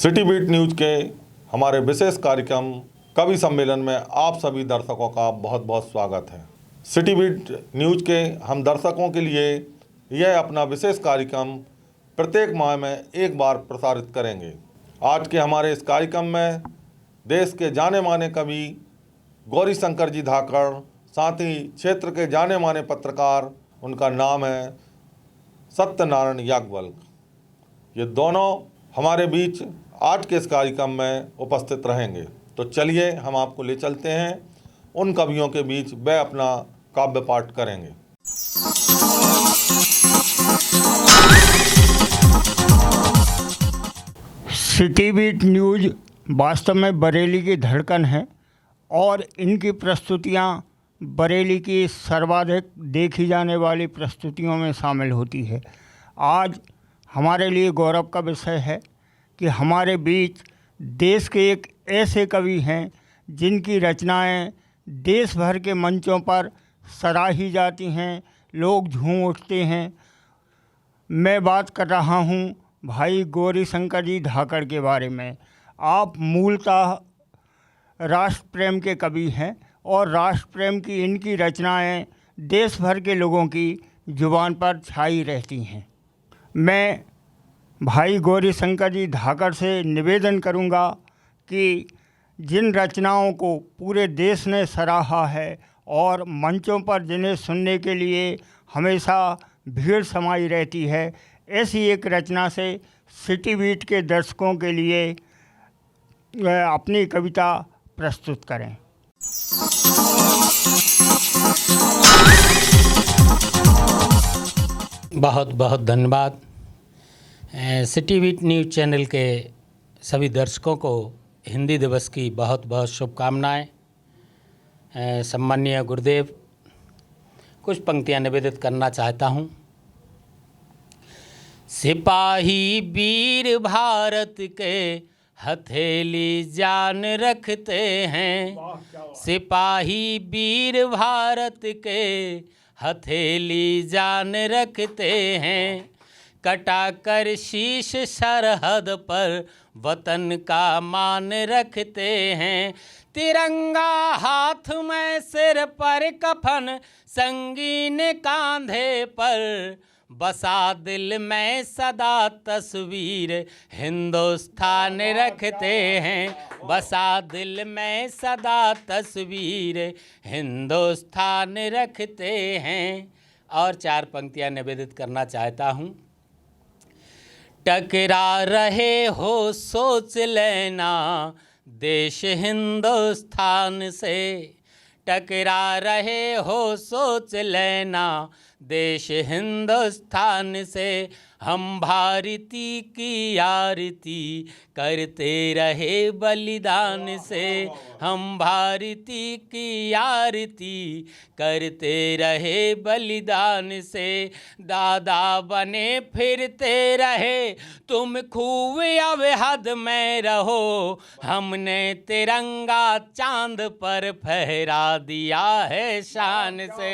City beat news के हमारे विशेष कार्यक्रम कवि सम्मेलन में आप सभी दर्शकों का बहुत बहुत स्वागत है। सिटी बीट न्यूज के हम दर्शकों के लिए यह अपना विशेष कार्यक्रम प्रत्येक माह में एक बार प्रसारित करेंगे। आज के हमारे इस कार्यक्रम में देश के जाने माने कवि गौरी शंकर जी धाकड़, साथ ही क्षेत्र के जाने माने पत्रकार, उनका नाम है सत्यनारायण याज्ञवल्क्य। ये दोनों हमारे बीच आज के इस कार्यक्रम में उपस्थित रहेंगे। तो चलिए हम आपको ले चलते हैं उन कवियों के बीच, वे अपना काव्य पाठ करेंगे। सिटी बीट न्यूज वास्तव में बरेली की धड़कन है और इनकी प्रस्तुतियां बरेली की सर्वाधिक देखी जाने वाली प्रस्तुतियों में शामिल होती है। आज हमारे लिए गौरव का विषय है कि हमारे बीच देश के एक ऐसे कवि हैं जिनकी रचनाएं देश भर के मंचों पर सराही जाती हैं, लोग झूम उठते हैं। मैं बात कर रहा हूं भाई गौरी शंकर जी धाकड़ के बारे में। आप मूलतः राष्ट्र प्रेम के कवि हैं और राष्ट्र प्रेम की इनकी रचनाएं देश भर के लोगों की जुबान पर छाई रहती हैं। मैं भाई गौरी शंकर जी धाकड़ से निवेदन करूंगा कि जिन रचनाओं को पूरे देश ने सराहा है और मंचों पर जिन्हें सुनने के लिए हमेशा भीड़ समाई रहती है, ऐसी एक रचना से सिटी बीट के दर्शकों के लिए अपनी कविता प्रस्तुत करें। बहुत बहुत धन्यवाद। सिटी बीट न्यूज़ चैनल के सभी दर्शकों को हिंदी दिवस की बहुत बहुत शुभकामनाएं। सम्माननीय गुरुदेव, कुछ पंक्तियां निवेदित करना चाहता हूं। सिपाही वीर भारत के हथेली जान रखते हैं, सिपाही वीर भारत के हथेली जान रखते हैं, कटा कर शीश सरहद पर वतन का मान रखते हैं, तिरंगा हाथ में सिर पर कफन संगीन कांधे पर, बसा दिल में सदा तस्वीर हिंदुस्तान रखते हैं, बसा दिल में सदा तस्वीर हिंदुस्तान रखते हैं। और चार पंक्तियां निवेदित करना चाहता हूं। टकरा रहे हो सोच लेना देश हिंदुस्तान से, टकरा रहे हो सोच लेना देश हिंदुस्तान से, हम भारती की आरती करते रहे बलिदान से, हम भारती की आरती करते रहे बलिदान से, दादा बने फिरते रहे तुम खूब अवहद में रहो, हमने तिरंगा चांद पर फहरा दिया है शान से,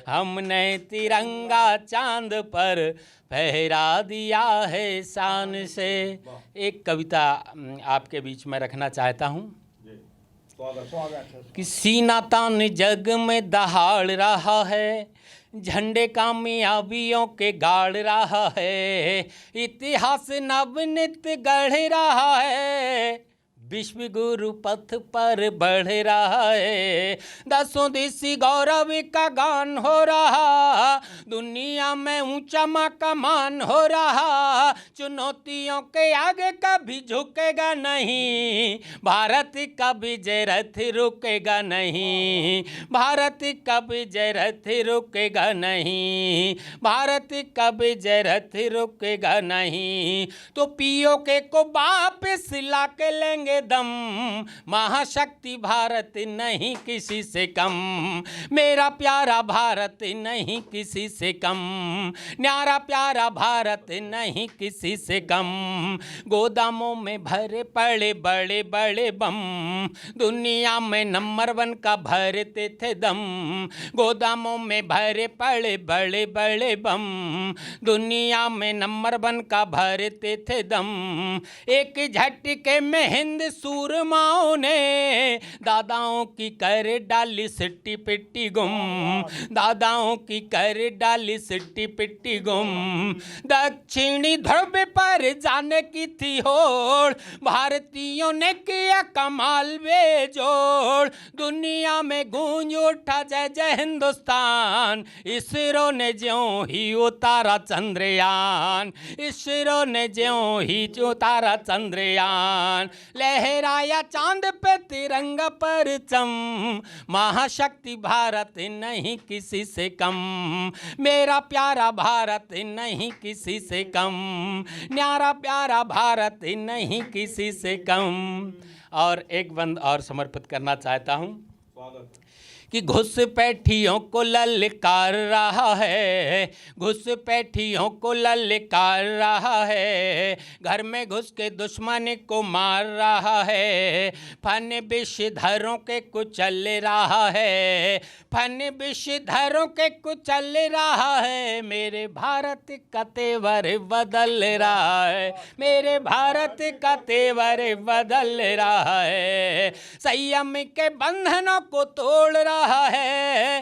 हमने तिरंगा चांद पर फहरा दिया है शान से। एक कविता आपके बीच में रखना चाहता हूँ कि सीना तान जग में दहाड़ रहा है, झंडे कामयाबियों के गाड़ रहा है, इतिहास नवनीत गढ़ रहा है, विश्व गुरु पथ पर बढ़ रहा है, दसों दिशी गौरव का गान हो रहा, दुनिया में ऊंचा मकान हो रहा, चुनौतियों के आगे कभी झुकेगा नहीं, भारत का विजय रथ रुकेगा नहीं, भारत का विजय रथ रुकेगा नहीं, भारत का विजय रथ रुकेगा नहीं, तो पीओ के को वापस ला के लेंगे दम, महाशक्ति भारत नहीं किसी से कम, मेरा प्यारा भारत नहीं किसी से कम, न्यारा प्यारा भारत नहीं किसी से कम। गोदामों में भरे पड़े बड़े बड़े बम, दुनिया में नंबर 1 का भरते थे दम, गोदामों में भरे पड़े बड़े बड़े बम, दुनिया में नंबर 1 का भरते थे दम। एक झटके में हिंद सूरमाओं ने दादाओं की कर डाली सिट्टी पिट्टी गुम, दादाओं की कर डाली सिट्टी पिट्टी गुम। दक्षिणी ध्रुव पर जाने की थी होड़, भारतीयों ने किया कमाल बेजोड़, दुनिया में गूंज उठा जय जय हिंदुस्तान। इसरो ने ज्यों ही उतारा चंद्रयान, इसरो ने ज्यों ही उतारा चंद्रयान, लहराया चांद पे तिरंगा परचम, महाशक्ति भारत नहीं किसी से कम, मेरा प्यारा भारत नहीं किसी से कम, न्यारा प्यारा भारत नहीं किसी से कम। और एक बंद और समर्पित करना चाहता हूँ कि घुसपैठियों को ललकार रहा है, घुसपैठियों को ललकार रहा है, घर में घुस के दुश्मन को मार रहा है, फन विषधरों के कुचल रहा है, फन विषधरों के कुचल रहा है, मेरे भारत का तेवर बदल रहा है, मेरे भारत का तेवर बदल रहा है, संयम के बंधनों को तोड़ रहा है,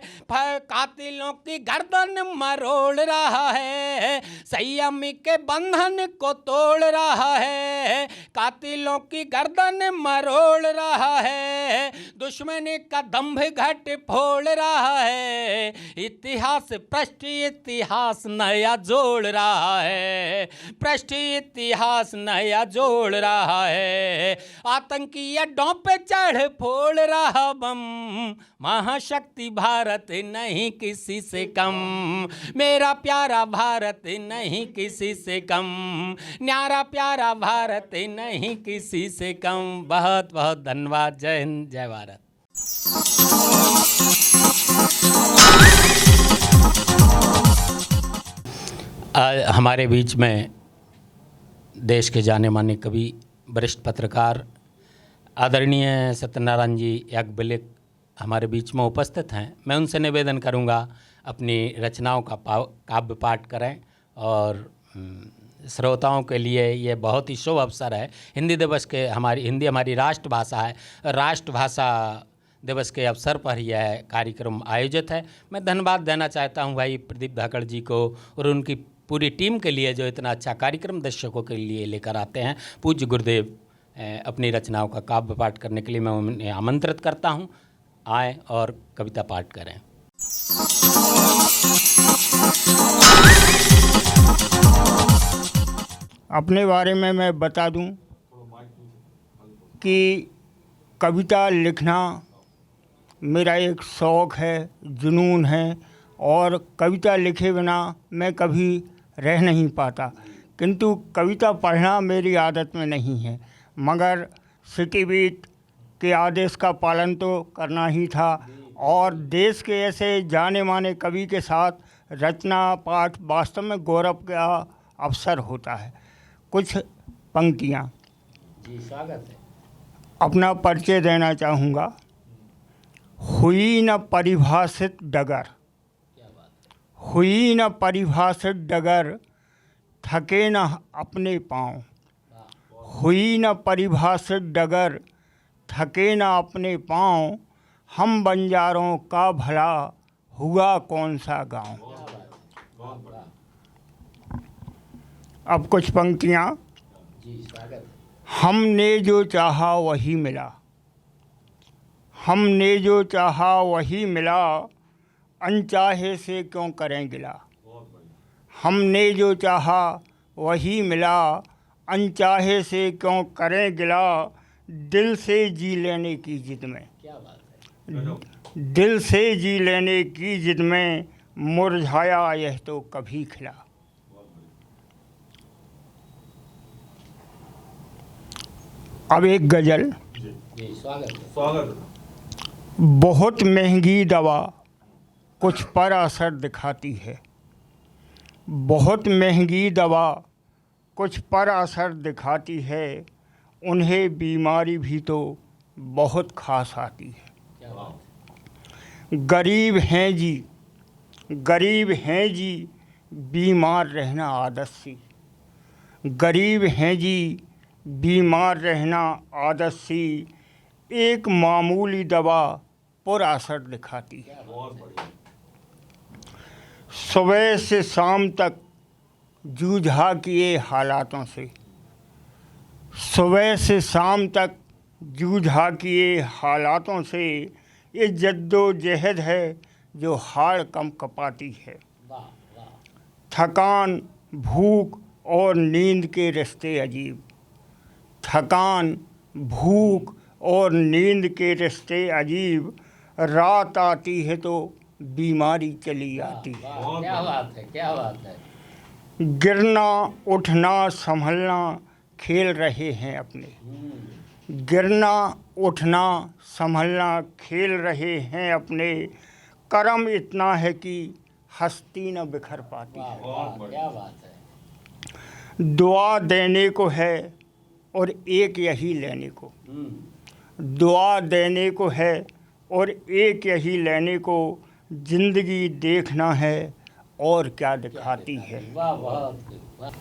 कातिलों की गर्दन मरोड़ रहा है, संयम के बंधन को तोड़ रहा है, कातिलों की गर्दन मरोड़ रहा है, दुश्मन का दंभ घट फोड़ रहा है, इतिहास पृष्ठ इतिहास नया जोड़ रहा है, पृष्ठ इतिहास नया जोड़ रहा है, आतंकी अड्डों पे चढ़ फोड़ रहा बम, महाशक्ति भारत नहीं किसी से कम, मेरा प्यारा भारत नहीं किसी से कम, न्यारा प्यारा भारत नहीं किसी से कम। बहुत बहुत धन्यवाद। जय हिंद, जय भारत। हमारे बीच में देश के जाने माने कवि, वरिष्ठ पत्रकार आदरणीय सत्यनारायण जी याज्ञवल्क्य हमारे बीच में उपस्थित हैं। मैं उनसे निवेदन करूंगा अपनी रचनाओं का काव्य पाठ करें और श्रोताओं के लिए ये बहुत ही शुभ अवसर है। हिंदी दिवस के हिंदी हमारी राष्ट्रभाषा है, राष्ट्रभाषा दिवस के अवसर पर यह कार्यक्रम आयोजित है। मैं धन्यवाद देना चाहता हूं भाई प्रदीप धाकड़ जी को और उनकी पूरी टीम के लिए जो इतना अच्छा कार्यक्रम दर्शकों के लिए लेकर आते हैं। पूज्य गुरुदेव अपनी रचनाओं का काव्य पाठ करने के लिए मैं उन्हें आमंत्रित करता हूं, आएँ और कविता पाठ करें। अपने बारे में मैं बता दूं कि कविता लिखना मेरा एक शौक़ है, जुनून है, और कविता लिखे बिना मैं कभी रह नहीं पाता। किंतु कविता पढ़ना मेरी आदत में नहीं है, मगर सिटी बीट के आदेश का पालन तो करना ही था और देश के ऐसे जाने माने कवि के साथ रचना पाठ वास्तव में गौरव का अवसर होता है। कुछ पंक्तियाँ जी, स्वागत है। अपना परिचय देना चाहूँगा। हुई न परिभाषित डगर, हुई न परिभाषित डगर, थके न अपने पाँव, हुई न परिभाषित डगर, थके न अपने पाँव, हम बंजारों का भला हुआ कौन सा गांव। अब कुछ पंक्तियाँ। हमने जो चाहा वही मिला, हमने जो चाहा वही मिला, अनचाहे से क्यों करें गिला। हमने जो चाहा वही मिला, अनचाहे से क्यों करें गिला, दिल से जी लेने की जिद में, क्या बात है, दिल से जी लेने की जिद में, मुरझाया यह तो कभी खिला। अब एक गज़ल। जी स्वागत है। स्वागत है। बहुत महंगी दवा कुछ पर असर दिखाती है, बहुत महंगी दवा कुछ पर असर दिखाती है, उन्हें बीमारी भी तो बहुत खास आती है। क्या बात गरीब हैं जी, गरीब हैं जी, बीमार रहना आदत सी। गरीब हैं जी, बीमार रहना आदत सी, एक मामूली दवा पर असर दिखाती है। बहुत बढ़िया। सुबह से शाम तक जूझा किए हालातों से, सुबह से शाम तक जूझा किए हालातों से, ये जद्दोजहद है जो हाड़ कम कपाती है। वाह वाह। थकान, भूख और नींद के रिश्ते अजीब, थकान, भूख और नींद के रिश्ते अजीब, रात आती है तो बीमारी चली आती है। वाह, क्या बात है, क्या बात है। गिरना उठना संभलना खेल रहे हैं अपने, गिरना उठना संभलना खेल रहे हैं अपने, करम इतना है कि हस्ती न बिखर पाती वाह है। वाह, क्या बात है। दुआ देने को है और एक यही लेने को, दुआ देने को है और एक यही लेने को, जिंदगी देखना है और क्या दिखाती है। वाह वाह वाह।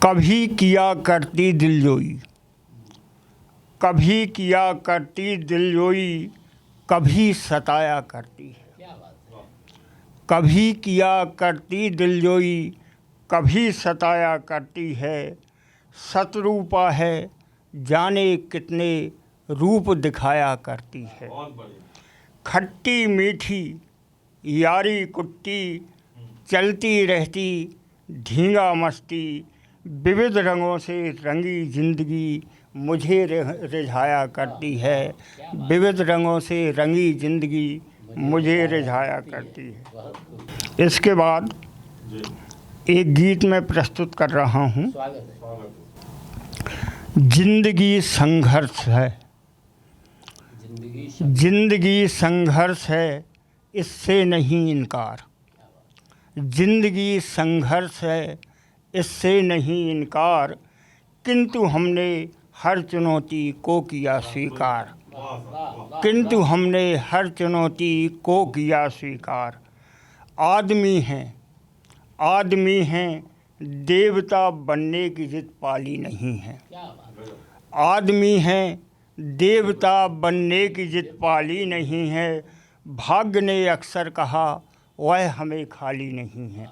कभी किया करती दिलजोई, कभी किया करती दिलजोई, कभी सताया करती है। क्या बात है। कभी किया करती दिलजोई, कभी सताया करती है, शत्रुपा है जाने कितने रूप दिखाया करती है। बहुत बढ़िया। खट्टी मीठी यारी कुट्टी चलती रहती, धींगा मस्ती, विविध रंगों से रंगी जिंदगी मुझे रिझाया करती है। विविध रंगों से रंगी जिंदगी मुझे रिझाया करती है। बहुत खूब। इसके बाद जी एक गीत मैं प्रस्तुत कर रहा हूँ। स्वागत है। स्वागत है। जिंदगी संघर्ष है, जिंदगी जिंदगी संघर्ष है, इससे नहीं इनकार। जिंदगी संघर्ष है, इससे नहीं इनकार, किंतु हमने हर चुनौती को किया स्वीकार। किंतु हमने हर चुनौती को किया स्वीकार। आदमी हैं, आदमी हैं, देवता बनने की जिद पाली नहीं है। क्या बात है। आदमी हैं, देवता बनने की जिद पाली नहीं है, भाग्य ने अक्सर कहा वह हमें खाली नहीं है।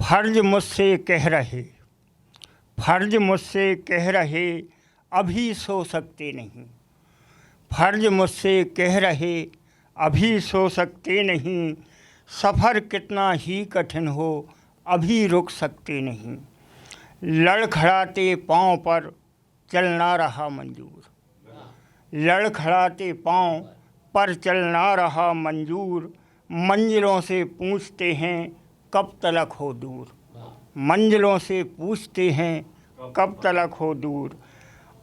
फर्ज मुझसे कह रहे, फर्ज मुझसे कह रहे, अभी सो सकते नहीं। फर्ज मुझसे कह रहे, अभी सो सकते नहीं, सफ़र कितना ही कठिन हो अभी रुक सकते नहीं। लड़खड़ाते पाँव पर चलना रहा मंजूर, लड़खड़ाते पाँव पर चलना रहा मंजूर, मंजिलों से पूछते हैं कब तलक हो दूर। मंजिलों से पूछते हैं कब तलक हो दूर।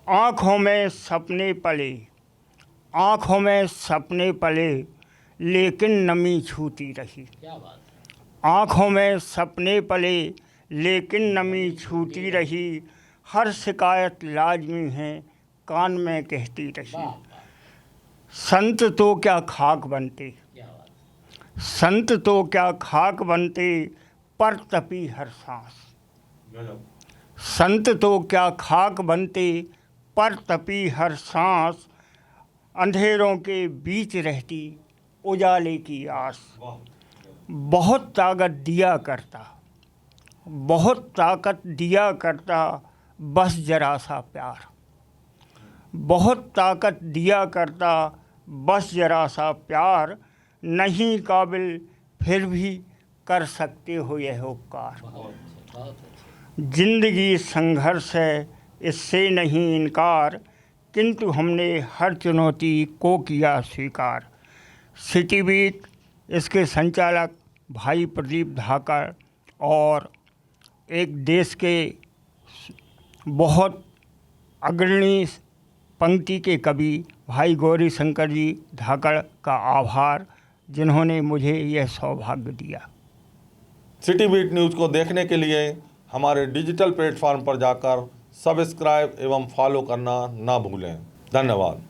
आँखों में सपने पले, आँखों में सपने पले, लेकिन नमी छूती रही। क्या बात है। आँखों में सपने पले, लेकिन नमी छूती रही, हर शिकायत लाजमी है कान में कहती रही। वाह वाह, संत तो क्या खाक बनते, क्या बात है। संत तो क्या खाक बनते, पर तपी हर सांस। गजब। संत तो क्या खाक बनते, पर तपी हर सांस, अंधेरों के बीच रहती उजाले की आस। वाह। बहुत ताकत दिया करता, बहुत ताकत दिया करता, बस जरा सा प्यार। बहुत ताकत दिया करता, बस जरा सा प्यार, नहीं काबिल फिर भी कर सकते हो यह उपकार। बहुत अच्छे, बहुत अच्छे। जिंदगी संघर्ष है, इससे नहीं इनकार, किंतु हमने हर चुनौती को किया स्वीकार। सिटी बीट इसके संचालक भाई प्रदीप धाकर और एक देश के बहुत अग्रणी पंक्ति के कवि भाई गौरी शंकर जी धाकड़ का आभार, जिन्होंने मुझे यह सौभाग्य दिया। सिटी बीट न्यूज़ को देखने के लिए हमारे डिजिटल प्लेटफॉर्म पर जाकर सब्सक्राइब एवं फॉलो करना ना भूलें। धन्यवाद।